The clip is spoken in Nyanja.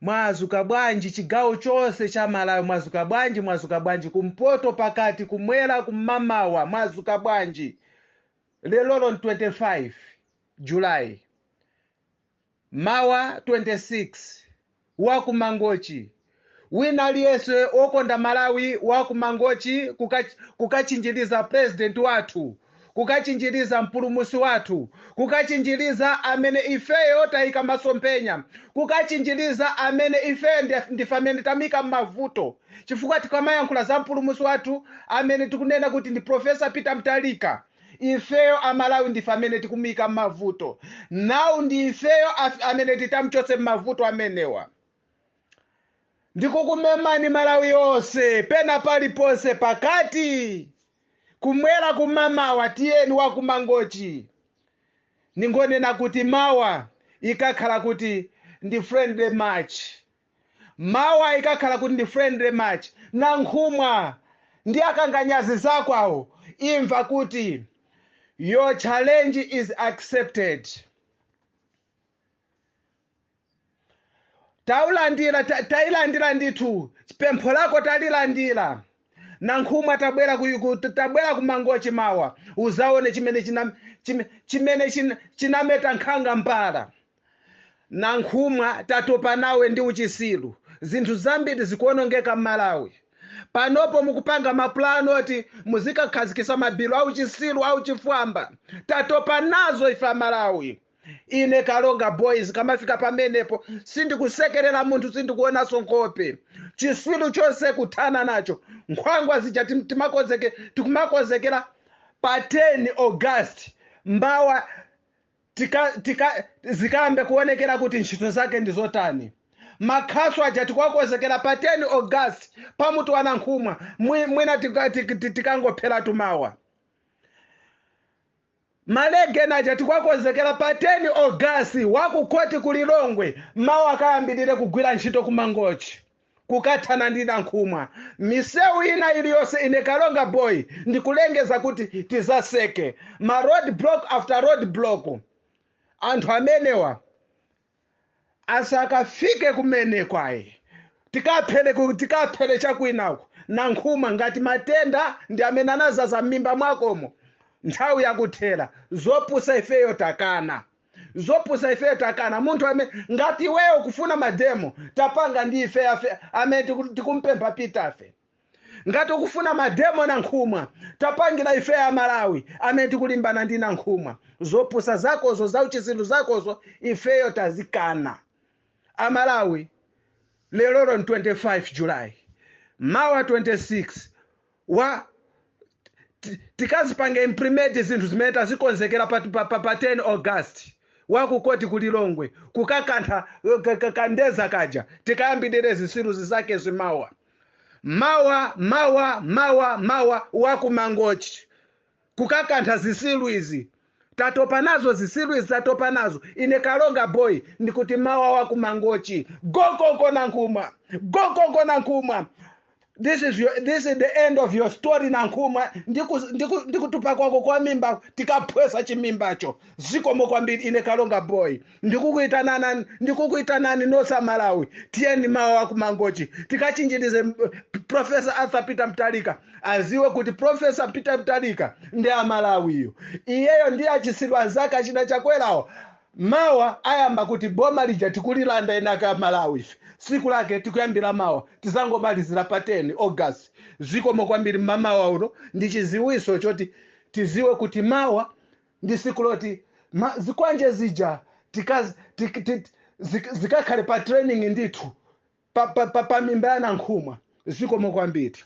mwazuka bwanji chigawo chose cha Malawi mwazuka bwanji kumpoto pakati kumwera kumamawa mwazuka bwanji lero 25 July mawa 26 wakumangochi wina aliyese okonda Malawi wakumangochi kukachinjiriza president wathu kukachinjiriza mpulumusi wathu kukachinjiriza amene ifeyo tayika masompenya kukachinjiriza amene ifeyo ndifamene tamika m'mavuto chifukwa tikamayankhula za mpulumusi wathu amene tikunena kuti ndi Professor Peter Mutharika ifeyo amalawi ndifamene tikumika m'mavuto nawu ndi ifeyo amene titamchotse m'mavuto amenewa. Ndikukumemani Malawi yonse pena paliponse pakati kumwera kumamawa tiyeni wakumangochi ningonena kuti mawa ikakhala kuti ndi friendly match mawa ikakhala kuti ndi friendly match nankhumwa ndi akanganyazi zakwawo imva kuti your challenge is accepted. Tailandira ndithu pempho lako talilandira nankhumwa tabwera kumangochi mawa uzaone chimene chinameta nkhanga mpala nankhumwa tatopa nawe ndi uchisilu zinthu zambiri zikuonongeka m'Malawi panopo mukupanga maplano oti muzikakhazikisa mabilu au chisilu au chifwamba tatopa nazo ife Malawi. Ine Karonga boys kamafika pamenepo sindikusekerera munthu sindikuonaso nkhope chisilu chose kuthana nacho nkhwangwa zija tikumakozekera pa 10 August mbawa zikambe kuonekera kuti ntchito zake ndizotani makhaso aja tikwakozekera pa 10 August pamutu wa nankhumwa mwina tikangophera tumawa malege naja tikwakozekera pa 10 August wakukoti kulilongwe mawa akayambirire kugwira ntchito kumangochi kukathana ndi nankhumwa misewu ina iliyonse ine Karonga boy ndikulengeza kuti tizaseke ma road block after road block anthu amenewa asakafike kumene kwaye tikaphele chakwinako nankhumwa ngati matenda ndi amene anazaza m'mimba mwakomo nthawi yakuthera zopusa ifeyo takana munthu amene ngati iweyo kufuna mademo tapanga ndi ife amene tikumpempha pitafe ngati ukufuna mademo nankhumwa tapangira ife ya Malawi amene tikulimbana ndi nankhumwa zopusa zakozo za uchisilu zakozo ifeyo tazikana Amalawi lero 25 July mawa 26 wa tikazipange implement zinthu zimene tazikonzekera pa 10 August wakukoti kulilongwe kukakantha kandeza kaja tikayambirire zisilu zake zimawa mawa wakumangochi kukakantha zisilu izi tatopa nazo zisilu izi tatopa nazo ine Karonga boy ndikuti mawa wakumangochi gokoko nankhumwa. This is the end of your story nankhumwa ndikutupa kwako kwa mimba tikaphwesa chimimbacho zikomo kwambiri ine Karonga boy ndikukuitanani nosa Malawi tiyeni mawa wakumangochi tikachinjirize Professor Peter Mutharika aziwe kuti Professor Peter Mutharika ndi Amalawiyo iyeyo ndi achisilwa zake achina chakwerawo mawa ayamba kuti boma lija tikulilanda inaka Malawi siku lake tikuyambira mawa tizangomalizira pa 10 August zikomo kwambiri mamawa uno ndi chiziwiso choti tiziwe kuti mawa ndi siku loti zikwanje zija zikakhale pa training ndithu pa mimba ya nankhumwa zikomo kwambiri.